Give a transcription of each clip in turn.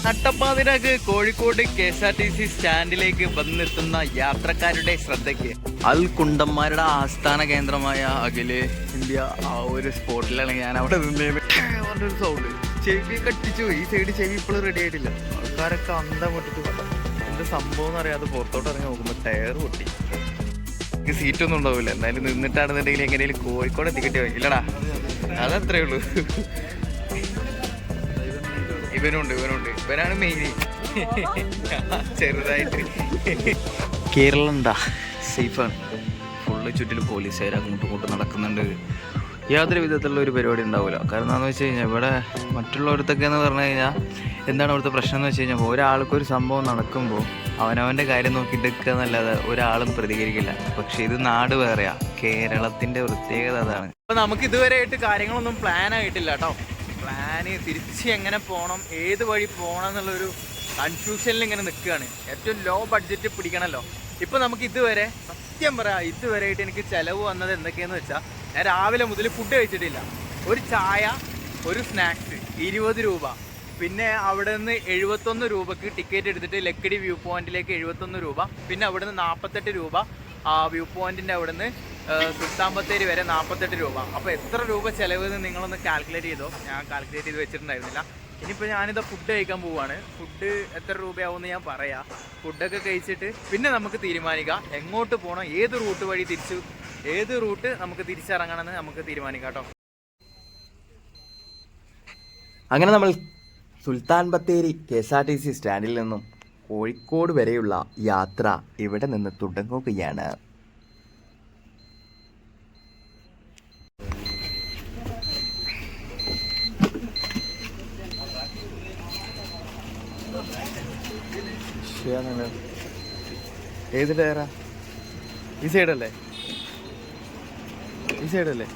നട്ടപ്പാതിരാക്ക് Kozhikode KSRTC സ്റ്റാൻഡിലേക്ക് വന്നെത്തുന്ന യാത്രക്കാരുടെ ശ്രദ്ധയ്ക്ക് അൽ കുണ്ടന്മാരുടെ ആസ്ഥാന കേന്ദ്രമായ അഖില് ഇന്ത്യ ആ ഒരു സ്പോട്ടിലാണ് ഞാൻ അവിടെ നിന്നൊരു സൗണ്ട് ചെവി കട്ടിച്ചു. ഈ സൈഡ് ചെവി ഇപ്പോഴും റെഡി ആയിട്ടില്ല. ആൾക്കാരൊക്കെ അന്തം വിട്ടിട്ട് എന്ത് സംഭവം എന്ന് അറിയാതെ പുറത്തോട്ട് ഇറങ്ങി നോക്കുമ്പോൾ ടയർ പൊട്ടി. എനിക്ക് സീറ്റൊന്നും ഉണ്ടാവില്ല. എന്തായാലും നിന്നിട്ടാണെന്നുണ്ടെങ്കിൽ എങ്ങനെയും കോഴിക്കോട് എത്തിക്കിട്ടി ഇല്ലടാ, അതത്രേ ഉള്ളൂ. ഇവനുണ്ട് ഇവനാണ് മെയിൻ ചെറുതായിട്ട്. കേരളം എന്താ സേഫാണ്. ഫുള്ള് ചുറ്റിലും പോലീസുകാർ അങ്ങോട്ടും ഇങ്ങോട്ടും നടക്കുന്നുണ്ട്. യാതൊരു വിധത്തിലുള്ള ഒരു പരിപാടി ഉണ്ടാവില്ല. കാരണം എന്താണെന്ന് വെച്ച് കഴിഞ്ഞാൽ ഇവിടെ മറ്റുള്ളവരത്തൊക്കെ എന്ന് പറഞ്ഞു കഴിഞ്ഞാൽ എന്താണ് ഇവിടുത്തെ പ്രശ്നം എന്ന് വെച്ച് കഴിഞ്ഞാൽ ഒരാൾക്കൊരു സംഭവം നടക്കുമ്പോൾ അവനവൻ്റെ കാര്യം നോക്കിയിട്ട് നിൽക്കുക എന്നല്ലാതെ ഒരാളും പ്രതികരിക്കില്ല. പക്ഷെ ഇത് നാട് വേറെയാ. കേരളത്തിൻ്റെ പ്രത്യേകത അതാണ്. അപ്പോൾ നമുക്ക് ഇതുവരെയായിട്ട് കാര്യങ്ങളൊന്നും പ്ലാൻ ആയിട്ടില്ല കേട്ടോ. പ്ലാന് തിരിച്ച് എങ്ങനെ പോകണം, ഏത് വഴി പോകണം എന്നുള്ളൊരു കൺഫ്യൂഷനിൽ ഇങ്ങനെ നിൽക്കുകയാണ്. ഏറ്റവും ലോ ബഡ്ജറ്റ് പിടിക്കണമല്ലോ. ഇപ്പോൾ നമുക്ക് ഇതുവരെ സത്യം പറയാം, ഇതുവരെയായിട്ട് എനിക്ക് ചിലവ് വന്നത് എന്തൊക്കെയാണെന്ന് വെച്ചാൽ ഞാൻ രാവിലെ മുതൽ ഫുഡ് കഴിച്ചിട്ടില്ല. ഒരു ചായ, ഒരു സ്നാക്സ് 20 രൂപ. പിന്നെ അവിടെ നിന്ന് 71 രൂപക്ക് ടിക്കറ്റ് എടുത്തിട്ട് ലക്കിടി വ്യൂ പോയിന്റിലേക്ക് 71 രൂപ. പിന്നെ അവിടെ നിന്ന് 48 രൂപ ആ വ്യൂ പോയിന്റിൻ്റെ അവിടെ നിന്ന് സുൽത്താൻ ബത്തേരി വരെ 48 രൂപ. അപ്പോൾ എത്ര രൂപ ചിലവ് എന്ന് നിങ്ങളൊന്ന് കാൽക്കുലേറ്റ് ചെയ്തോ. ഞാൻ കാൽക്കുലേറ്റ് ചെയ്ത് വെച്ചിട്ടുണ്ടായിരുന്നില്ല. ഇനിയിപ്പോൾ ഞാനിത് ഫുഡ് കഴിക്കാൻ പോവുകയാണ്. ഫുഡ് എത്ര രൂപയാവുമെന്ന് ഞാൻ പറയാം. ഫുഡൊക്കെ കഴിച്ചിട്ട് പിന്നെ നമുക്ക് തീരുമാനിക്കാം എങ്ങോട്ട് പോകണം, ഏത് റൂട്ട് നമുക്ക് തിരിച്ചിറങ്ങണമെന്ന് നമുക്ക് തീരുമാനിക്കാം കേട്ടോ. അങ്ങനെ നമ്മൾ സുൽത്താൻ ബത്തേരി KSRTC സ്റ്റാൻഡിൽ നിന്നും കോഴിക്കോട് വരെയുള്ള യാത്ര ഇവിടെ നിന്ന് തുടങ്ങുകയാണ്. ഏത് ടയറാ? ഈ സൈഡല്ലേ? ഈ സൈഡല്ലേ?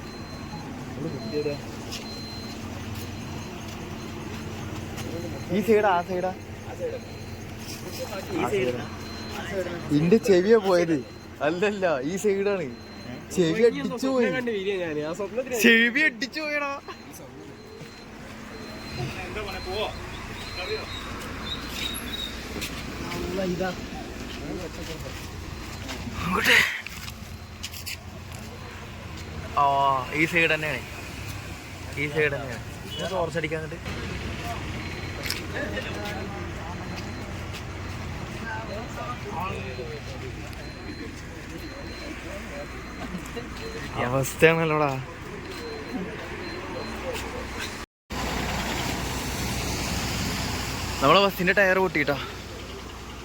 ഈ സൈഡാ? ആ സൈഡാ? ഇന്റെ ചെവിയാ പോയത്. അല്ലല്ല, ഈ സൈഡാണ്. ചെവി അടിച്ചു പോയി. ചെവി അടിച്ചു പോയടാ. ആ ഈ സൈഡ് തന്നെയാണ്. ടോർച്ചടിക്കാൻ അവസ്ഥയാണല്ലോടാ. നമ്മളെ ബസ്സിന്റെ ടയർ പൊട്ടിയിട്ടാ.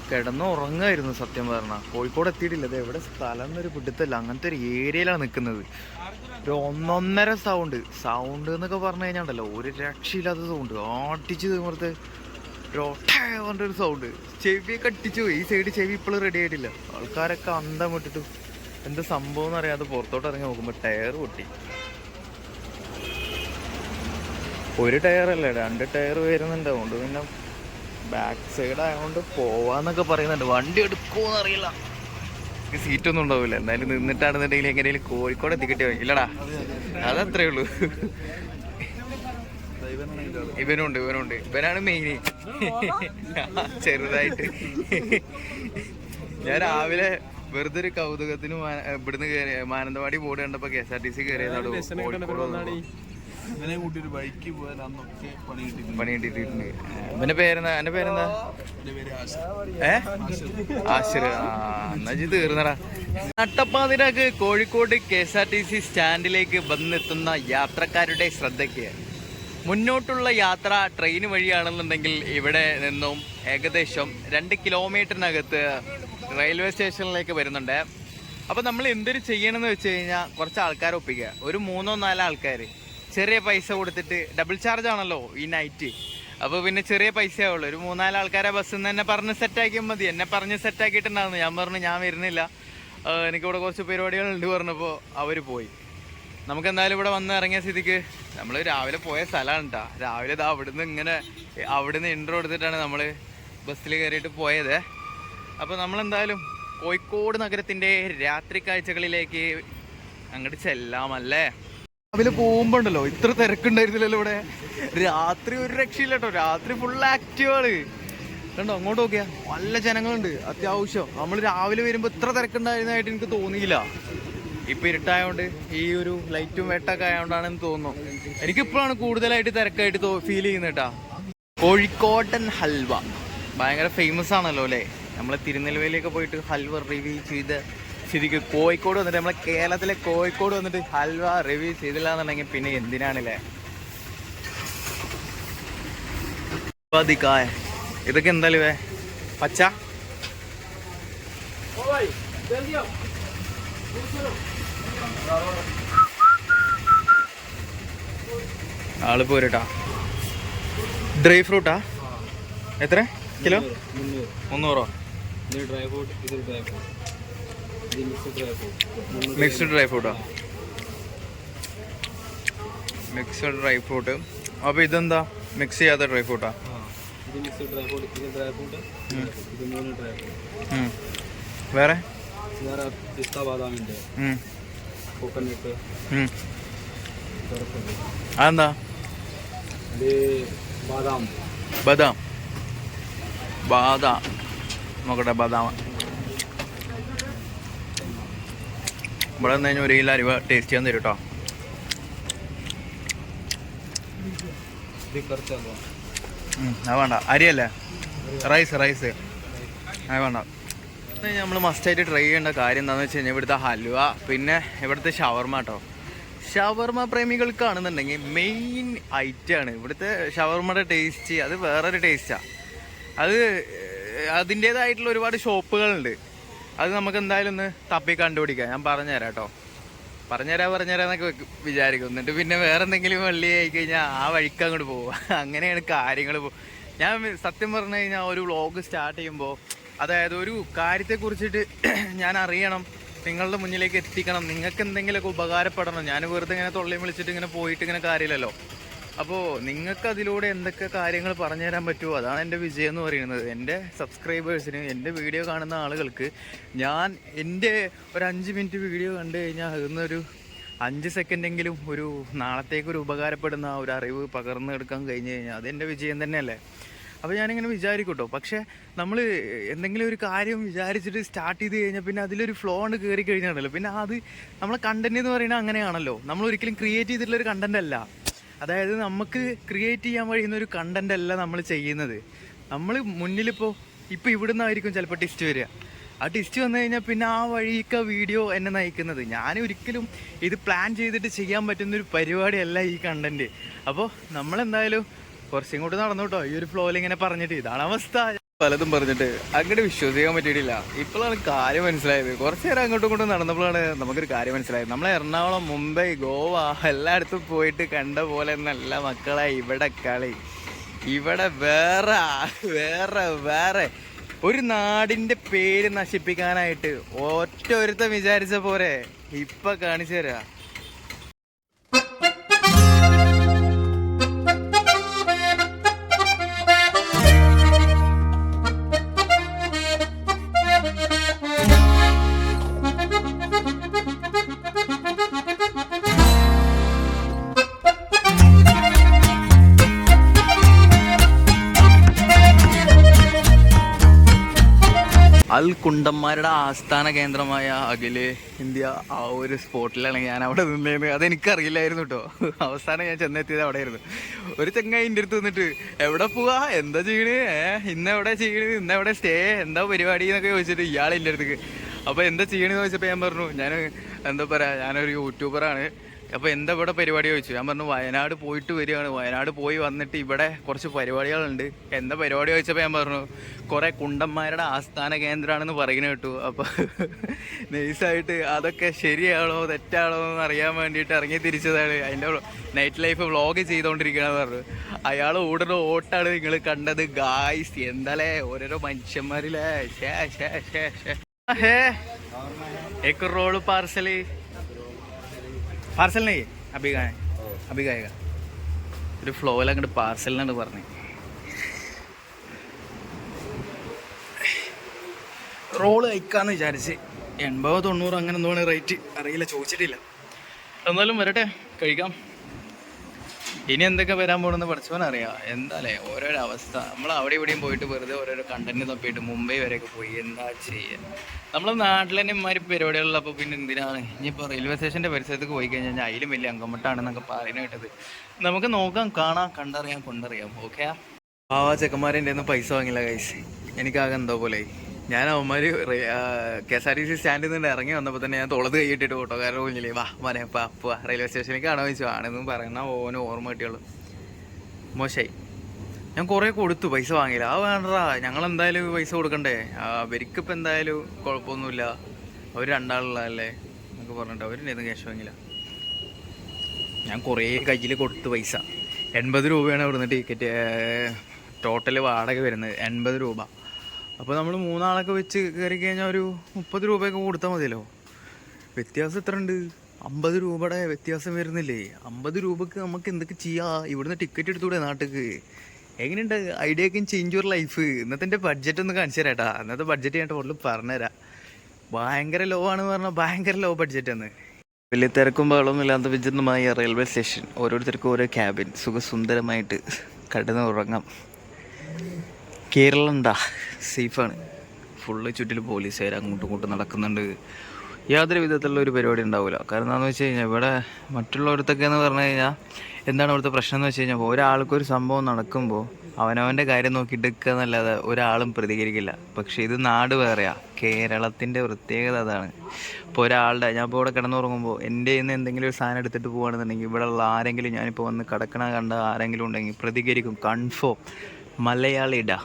കിടന്ന് ഉറങ്ങായിരുന്നു സത്യം പറഞ്ഞാൽ. കോഴിക്കോട് എത്തിയിട്ടില്ല. ഇത് എവിടെ സ്ഥലം എന്നൊരു പിടുത്തല്ല. അങ്ങനത്തെ ഒരു ഏരിയയിലാണ് നിൽക്കുന്നത്. ഒരു 1.5 സൗണ്ട് എന്നൊക്കെ പറഞ്ഞു കഴിഞ്ഞാണ്ടല്ലോ, ഒരു രക്ഷയില്ലാത്ത സൗണ്ട്. ആട്ടിച്ച് തീർത്ത് ഒരു സൗണ്ട്. ചെവിയൊക്കെ അടിച്ചു പോയി. ഈ സൈഡ് ചെവി ഇപ്പോഴും റെഡി ആയിട്ടില്ല. ആൾക്കാരൊക്കെ അന്തം വിട്ടിട്ട് എന്ത് സംഭവം എന്ന് അറിയാതെ പുറത്തോട്ട് ഇറങ്ങി നോക്കുമ്പോൾ ടയർ പൊട്ടി. ഒരു ടയറല്ലേ, 2 ടയർ വരുന്നുണ്ട്. അതുകൊണ്ട് പിന്നെ ബാക്ക് സൈഡ് ആയതുകൊണ്ട് പോവാന്നൊക്കെ പറയുന്നുണ്ട്. വണ്ടി എടുക്കുമോന്ന് അറിയില്ല. എനിക്ക് സീറ്റൊന്നും ഉണ്ടാവില്ല. എന്തായാലും നിന്നിട്ടാണെന്നുണ്ടെങ്കിൽ എങ്ങനെയും കോഴിക്കോട് എത്തിക്കിട്ടി ഇല്ലടാ, അതത്രേ ഉള്ളൂ. ഇവനുണ്ട് ഇവനാണ് മെയിൻ ചെറുതായിട്ട്. ഞാൻ രാവിലെ വെറുതെ ഒരു കൗതുകത്തിന് ഇവിടുന്ന് മാനന്തവാടി ബോർഡ് കണ്ടപ്പോ KSRTC കയറിയതാണ്. പണി കിട്ടിയിട്ടുണ്ട്. എന്റെ പേരെന്താ? ആശിർ. എന്നാ തീർന്നടാ. നട്ടപ്പാതിരാക്ക് കോഴിക്കോട് KSRTC സ്റ്റാൻഡിലേക്ക് വന്നെത്തുന്ന യാത്രക്കാരുടെ ശ്രദ്ധയ്ക്ക് മുന്നോട്ടുള്ള യാത്ര ട്രെയിൻ വഴിയാണെന്നുണ്ടെങ്കിൽ ഇവിടെ നിന്നും ഏകദേശം 2 കിലോമീറ്ററിനകത്ത് റെയിൽവേ സ്റ്റേഷനിലേക്ക് വരുന്നുണ്ട്. അപ്പോൾ നമ്മൾ എന്തൊരു ചെയ്യണമെന്ന് വെച്ച് കഴിഞ്ഞാൽ കുറച്ച് ആൾക്കാരെ ഒപ്പിക്കുക. ഒരു 3-4 ആൾക്കാർ ചെറിയ പൈസ കൊടുത്തിട്ട്, ഡബിൾ ചാർജ് ആണല്ലോ ഈ നൈറ്റ്. അപ്പോൾ പിന്നെ ചെറിയ പൈസയാവുള്ളൂ. ഒരു 3-4 ആൾക്കാരെ ബസ്സിൽ നിന്ന് എന്നെ പറഞ്ഞ് സെറ്റാക്കിയാൽ മതി. എന്നെ പറഞ്ഞ് സെറ്റാക്കിയിട്ടുണ്ടായിരുന്നു. ഞാൻ പറഞ്ഞു ഞാൻ വരുന്നില്ല, എനിക്കിവിടെ കുറച്ച് പരിപാടികളുണ്ട് പറഞ്ഞപ്പോൾ അവർ പോയി. നമുക്കെന്തായാലും ഇവിടെ വന്ന് ഇറങ്ങിയ സ്ഥിതിക്ക് നമ്മൾ രാവിലെ പോയ സ്ഥലമാണ് കേട്ടോ. രാവിലെ ഇതാ അവിടുന്ന് ഇൻട്രോ എടുത്തിട്ടാണ് നമ്മൾ ബസ്സിൽ കയറിയിട്ട് പോയത്. അപ്പോൾ നമ്മളെന്തായാലും കോഴിക്കോട് നഗരത്തിൻ്റെ രാത്രി കാഴ്ചകളിലേക്ക് അങ്ങോട്ട് ചെല്ലാമല്ലേ. രാവിലെ പോകുമ്പോ ഉണ്ടല്ലോ ഇത്ര തിരക്കുണ്ടായിരുന്നില്ലല്ലോ ഇവിടെ. രാത്രി ഒരു രക്ഷയില്ല കേട്ടോ, രാത്രി ഫുൾ ആക്റ്റീവാണ് കണ്ടോ. അങ്ങോട്ട് നോക്കിയാ നല്ല ജനങ്ങളുണ്ട് അത്യാവശ്യം. നമ്മൾ രാവിലെ വരുമ്പോ ഇത്ര തിരക്കുണ്ടായിരുന്നതായിട്ട് എനിക്ക് തോന്നിയില്ല. ഇപ്പൊ ഇരുട്ടായോണ്ട് ഈ ഒരു ലൈറ്റും വെട്ടൊക്കെ ആയതുകൊണ്ടാണെന്ന് തോന്നുന്നു. എനിക്കിപ്പോഴാണ് കൂടുതലായിട്ട് തിരക്കായിട്ട് ഫീൽ ചെയ്യുന്നത് കേട്ടാ. കോഴിക്കോടൻ ഹൽവ ഭയങ്കര ഫേമസ് ആണല്ലോ അല്ലേ. നമ്മളെ തിരുനെൽവേലിയൊക്കെ പോയിട്ട് ഹൽവ റിവ്യൂ ചെയ്ത് ശരിക്കും കോഴിക്കോട് വന്നിട്ട്, നമ്മളെ കേരളത്തിലെ കോഴിക്കോട് വന്നിട്ട് ഹൽവ റിവ്യൂ ചെയ്തില്ല എന്നുണ്ടെങ്കിൽ പിന്നെ എന്തിനാണല്ലേ. ഇതൊക്കെ എന്തായാലും പച്ച ആള് പോരട്ടാ. ഡ്രൈ ഫ്രൂട്ടാ എത്ര കിലോ? 300. മിക്സ്ഡ് ഡ്രൈ ഫ്രൂട്ടാ. Mixed dry fruit. അപ്പൊ ഇതെന്താ മിക്സ് ചെയ്യാത്ത ഡ്രൈ ഫ്രൂട്ടാ? വേറെ അതെന്താ? ബദാം. ബാദാം നോക്കട്ടെ. ബദാം ഇവിടെ നിന്ന് കഴിഞ്ഞാൽ 1 കിലോ അരിവ ടേസ്റ്റ് ചെയ്യാൻ തരും കേട്ടോ. അത് വേണ്ട, അരിയല്ലേ, റൈസ് അത് വേണ്ട. നമ്മൾ മസ്റ്റായിട്ട് ട്രൈ ചെയ്യേണ്ട കാര്യം എന്താണെന്ന് വെച്ച് കഴിഞ്ഞാൽ ഇവിടുത്തെ ഹൽവ, പിന്നെ ഇവിടുത്തെ ഷവർമ കേട്ടോ. ഷവർമ പ്രേമികൾക്കാണെന്നുണ്ടെങ്കിൽ മെയിൻ ഐറ്റമാണ് ഇവിടുത്തെ ഷവർമയുടെ ടേസ്റ്റ്. അത് വേറൊരു ടേസ്റ്റാണ്. അത് അതിൻ്റേതായിട്ടുള്ള ഒരുപാട് ഷോപ്പുകളുണ്ട്. അത് നമുക്ക് എന്തായാലും ഒന്ന് തപ്പി കണ്ടുപിടിക്കാം. ഞാൻ പറഞ്ഞുതരാം കേട്ടോ. പറഞ്ഞുതരാന്നൊക്കെ വിചാരിക്കും. എന്നിട്ട് പിന്നെ വേറെ എന്തെങ്കിലും വള്ളി ആയി കഴിഞ്ഞാൽ ആ വഴിക്ക് അങ്ങോട്ട് പോവുക. അങ്ങനെയാണ് കാര്യങ്ങൾ. ഞാൻ സത്യം പറഞ്ഞു കഴിഞ്ഞാൽ ഒരു വ്ളോഗ് സ്റ്റാർട്ട് ചെയ്യുമ്പോൾ, അതായത് ഒരു കാര്യത്തെക്കുറിച്ചിട്ട് ഞാൻ അറിയണം, നിങ്ങളുടെ മുന്നിലേക്ക് എത്തിക്കണം, നിങ്ങൾക്ക് എന്തെങ്കിലുമൊക്കെ ഉപകാരപ്പെടണം. ഞാൻ വെറുതെ ഇങ്ങനെ തൊള്ളിയും വിളിച്ചിട്ട് ഇങ്ങനെ പോയിട്ട് ഇങ്ങനെ കാര്യമില്ലല്ലോ. അപ്പോൾ നിങ്ങൾക്ക് അതിലൂടെ എന്തൊക്കെ കാര്യങ്ങൾ പറഞ്ഞു തരാൻ പറ്റുമോ, അതാണ് എൻ്റെ വിജയം എന്ന് പറയുന്നത്. എൻ്റെ സബ്സ്ക്രൈബേഴ്സിന്, എൻ്റെ വീഡിയോ കാണുന്ന ആളുകൾക്ക് ഞാൻ എൻ്റെ ഒരു 5 മിനിറ്റ് വീഡിയോ കണ്ടു കഴിഞ്ഞാൽ അതിന്നൊരു 5 സെക്കൻഡെങ്കിലും ഒരു നാളത്തേക്കൊരു ഉപകാരപ്പെടുന്ന ഒരു അറിവ് പകർന്നെടുക്കാൻ കഴിഞ്ഞ് കഴിഞ്ഞാൽ അതെൻ്റെ വിജയം തന്നെയല്ലേ. അപ്പോൾ ഞാനിങ്ങനെ വിചാരിക്കും കേട്ടോ. പക്ഷേ നമ്മൾ എന്തെങ്കിലും ഒരു കാര്യം വിചാരിച്ചിട്ട് സ്റ്റാർട്ട് ചെയ്ത് കഴിഞ്ഞാൽ പിന്നെ അതിലൊരു ഫ്ലോ കൊണ്ട് കയറി കഴിഞ്ഞാണല്ലോ, പിന്നെ അത് നമ്മളെ കണ്ടന്റ് എന്ന് പറയുന്നത് അങ്ങനെയാണല്ലോ. നമ്മൾ ഒരിക്കലും ക്രിയേറ്റ് ചെയ്തിട്ടുള്ളൊരു കണ്ടന്റ് അല്ല. അതായത് നമുക്ക് ക്രിയേറ്റ് ചെയ്യാൻ കഴിയുന്ന ഒരു കണ്ടന്റ് അല്ല നമ്മൾ ചെയ്യുന്നത്. നമ്മൾ മുന്നിലിപ്പോൾ ഇവിടുന്നായിരിക്കും ചിലപ്പോൾ ടിസ്റ്റ് വരിക. ആ ടിസ്റ്റ് വന്നു കഴിഞ്ഞാൽ പിന്നെ ആ വഴിക്ക് വീഡിയോ എന്നെ നയിക്കുന്നത്. ഞാൻ ഒരിക്കലും ഇത് പ്ലാൻ ചെയ്തിട്ട് ചെയ്യാൻ പറ്റുന്നൊരു പരിപാടിയല്ല ഈ കണ്ടന്റ്. അപ്പോൾ നമ്മളെന്തായാലും കുറച്ചും കൂടി നടന്നു കേട്ടോ. ഈ ഒരു ഫ്ലോയിൽ ഇങ്ങനെ പറഞ്ഞിട്ട് ഇതാണ് അവസ്ഥ. പലതും പറഞ്ഞിട്ട് അങ്ങോട്ട് വിശ്വസിക്കാൻ പറ്റിയിട്ടില്ല. ഇപ്പോഴാണ് കാര്യം മനസ്സിലായത്. കുറച്ച് നേരം അങ്ങോട്ടും ഇങ്ങോട്ടും നടന്നപ്പോഴാണ് നമുക്കൊരു കാര്യം മനസ്സിലായത്. നമ്മളെ എറണാകുളം, മുംബൈ, ഗോവ എല്ലായിടത്തും പോയിട്ട് കണ്ട പോലെ നല്ല മക്കളെ ഇവിടെ കളി. ഇവിടെ വേറെ ഒരു നാടിൻ്റെ പേര് നശിപ്പിക്കാനായിട്ട് ഒരുത്തൻ വിചാരിച്ച പോരെ ഇപ്പൊ കാണിച്ചു തരാ. അൽ കുണ്ടന്മാരുടെ ആസ്ഥാന കേന്ദ്രമായ അഖില ഇന്ത്യ ആ ഒരു സ്പോട്ടിലാണ് ഞാൻ അവിടെ നിന്നേന്ന്. അതെനിക്കറിയില്ലായിരുന്നു കേട്ടോ. അവസാനം ഞാൻ ചെന്നെത്തിയത് അവിടെ ആയിരുന്നു. ഒരു ചെങ്ങായി എൻ്റെ അടുത്ത് നിന്നിട്ട് എവിടെ പോവാ, എന്താ ചെയ്യണ്, ഇന്നെവിടെ ചെയ്യണ്, ഇന്നെവിടെ സ്റ്റേ, എന്താ പരിപാടി എന്നൊക്കെ ചോദിച്ചിട്ട് ഇയാൾ എൻ്റെ അടുത്തേക്ക്. അപ്പോൾ എന്താ ചെയ്യണമെന്ന് ചോദിച്ചപ്പോൾ ഞാൻ പറഞ്ഞു ഞാൻ എന്താ പറയുക, ഞാനൊരു യൂട്യൂബറാണ്. അപ്പോൾ എന്താ ഇവിടെ പരിപാടി ചോദിച്ചു. ഞാൻ പറഞ്ഞു വയനാട് പോയിട്ട് വരികയാണ്, വയനാട് പോയി വന്നിട്ട് ഇവിടെ കുറച്ച് പരിപാടികളുണ്ട്. എന്താ പരിപാടി ചോദിച്ചപ്പോൾ ഞാൻ പറഞ്ഞു കുറേ കുണ്ടന്മാരുടെ ആസ്ഥാന കേന്ദ്രമാണെന്ന് പറയുന്നത് കേട്ടു. അപ്പോൾ നൈസായിട്ട് അതൊക്കെ ശരിയാണോ തെറ്റാണോ എന്ന് അറിയാൻ വേണ്ടിയിട്ട് ഇറങ്ങി തിരിച്ചതാണ്. അതിൻ്റെ നൈറ്റ് ലൈഫ് വ്ളോഗ് ചെയ്തുകൊണ്ടിരിക്കുകയാണെന്ന് പറഞ്ഞു. അയാൾ ഓടുന്ന ഓട്ടാണ് നിങ്ങൾ കണ്ടത് ഗായ്സ്. എന്താലേ ഓരോരോ മനുഷ്യന്മാരില്ലേ. एक रोल पार्सल नहीं है अभी खाएगा ഒരു ഫ്ലോയിൽ അങ്ങോട്ട് പാർസലിനാണ് പറഞ്ഞു. റോള് കഴിക്കാന്ന് വിചാരിച്ച് 80-90 അങ്ങനെ എന്താണ് റേറ്റ് അറിയില്ല, ചോദിച്ചിട്ടില്ല. എന്നാലും വരട്ടെ, കഴിക്കാം. ഇനി എന്തൊക്കെ വരാൻ പോകണമെന്ന് പഠിച്ചവനറിയാം. എന്താല്ലേ ഓരോരോ അവസ്ഥ. നമ്മൾ അവിടെ ഇവിടെയും പോയിട്ട് വെറുതെ ഓരോരോ കണ്ടന്റ് തപ്പിയിട്ട് മുംബൈ വരെയൊക്കെ പോയി എന്താ ചെയ്യുക. നമ്മളെ നാട്ടിൽ തന്നെ ഇമാതിരി പരിപാടികളിലപ്പോൾ പിന്നെ എന്തിനാണ് ഇനിയിപ്പോൾ റെയിൽവേ സ്റ്റേഷൻ്റെ പരിസരത്തേക്ക് പോയി കഴിഞ്ഞാൽ അതിലും വലിയ അങ്കമട്ടാണെന്നൊക്കെ പറയുന്നത് കേട്ടത്. നമുക്ക് നോക്കാം, കാണാം, കണ്ടറിയാം, കൊണ്ടറിയാം. ഓക്കെ. ചെക്കന്മാരെ എൻ്റെ ഒന്നും പൈസ വാങ്ങില്ല കൈസ്. എനിക്കാകെ എന്തോ പോലെ. ഞാൻ അവന്മാർ KSRTC സ്റ്റാൻഡിൽ നിന്ന് ഇറങ്ങി വന്നപ്പോൾ തന്നെ ഞാൻ തുളത് കൈയിട്ടിട്ട് ഓട്ടോക്കാരുടെ മുന്നിലേ വാ മോനെ പോവാ റെയിൽവേ സ്റ്റേഷനിലേക്ക് ആണോ ചോദിച്ചു. ആണെന്നും പറയുന്ന ഓന് ഓർമ്മ കിട്ടിയുള്ളൂ. മോശമായി. ഞാൻ കുറേ കൊടുത്തു, പൈസ വാങ്ങിയില്ല. ആ വേണ്ടടാ, ഞങ്ങളെന്തായാലും പൈസ കൊടുക്കണ്ടേ, അവർക്കിപ്പോൾ എന്തായാലും കുഴപ്പമൊന്നുമില്ല, അവർ രണ്ടാളുള്ളതല്ലേ എന്നൊക്കെ പറഞ്ഞിട്ട് അവരെന്നെ ഒന്നും ക്യാഷ് വാങ്ങില്ല. ഞാൻ കുറേ കയ്യിൽ കൊടുത്തു പൈസ. 80 രൂപയാണ് ഇവിടുന്ന് ടിക്കറ്റ് ടോട്ടൽ വാടക വരുന്നത്, 80 രൂപ. അപ്പോൾ നമ്മൾ 3 ആളൊക്കെ വെച്ച് കയറി കഴിഞ്ഞാൽ ഒരു 30 രൂപയൊക്കെ കൊടുത്താൽ മതിയല്ലോ. വ്യത്യാസം എത്ര ഉണ്ട്? 50 രൂപയുടെ വ്യത്യാസം വരുന്നില്ലേ? 50 രൂപക്ക് നമുക്ക് എന്തൊക്കെ ചെയ്യാം? ഇവിടുന്ന് ടിക്കറ്റ് എടുത്തൂടെ നാട്ടിലേക്ക്? എങ്ങനെയുണ്ട് idea can change your life? ഇന്നത്തെ എൻ്റെ ബഡ്ജറ്റ് ഒന്ന് കാണിച്ചു തരാട്ടാ. ഇന്നത്തെ ബഡ്ജറ്റ് ഞാൻ ടോട്ടൽ പറഞ്ഞുതരാം. ഭയങ്കര ലോ ആണെന്ന് പറഞ്ഞാൽ ഭയങ്കര ലോ ബഡ്ജറ്റാണ്. വലിയ തിരക്കും ബഹളമൊന്നും ഇല്ലാത്ത വിചിത്രമായ റെയിൽവേ സ്റ്റേഷൻ. ഓരോരുത്തർക്കും ഓരോ ക്യാബിൻ, സുഖസുന്ദരമായിട്ട് കിടന്ന് ഉറങ്ങാം. കേരളം സേഫാണ്. ഫുള്ള് ചുറ്റിലും പോലീസുകാർ അങ്ങോട്ടും ഇങ്ങോട്ടും നടക്കുന്നുണ്ട്. യാതൊരു വിധത്തിലുള്ള ഒരു പരിപാടി ഉണ്ടാവില്ല. കാരണം എന്താണെന്ന് വെച്ച് കഴിഞ്ഞാൽ ഇവിടെ മറ്റുള്ളവരത്തൊക്കെ എന്ന് പറഞ്ഞു കഴിഞ്ഞാൽ എന്താണ് ഇവിടുത്തെ പ്രശ്നം എന്ന് വെച്ച് കഴിഞ്ഞാൽ ഒരാൾക്കൊരു സംഭവം നടക്കുമ്പോൾ അവനവൻ്റെ കാര്യം നോക്കിയിട്ട് നിൽക്കുക എന്നല്ലാതെ ഒരാളും പ്രതികരിക്കില്ല. പക്ഷേ ഇത് നാട് വേറെയാണ്. കേരളത്തിൻ്റെ പ്രത്യേകത അതാണ്. ഇപ്പോൾ ഒരാളുടെ ഞാനിപ്പോൾ ഇവിടെ കിടന്നുറങ്ങുമ്പോൾ എൻ്റെ കയ്യിൽ നിന്ന് എന്തെങ്കിലും ഒരു സാധനം എടുത്തിട്ട് പോകുകയാണെന്നുണ്ടെങ്കിൽ ഇവിടെയുള്ള ആരെങ്കിലും ഞാനിപ്പോൾ വന്ന് കിടക്കണ കണ്ട ആരെങ്കിലും ഉണ്ടെങ്കിൽ പ്രതികരിക്കും. കൺഫേം മലയാളിടാ.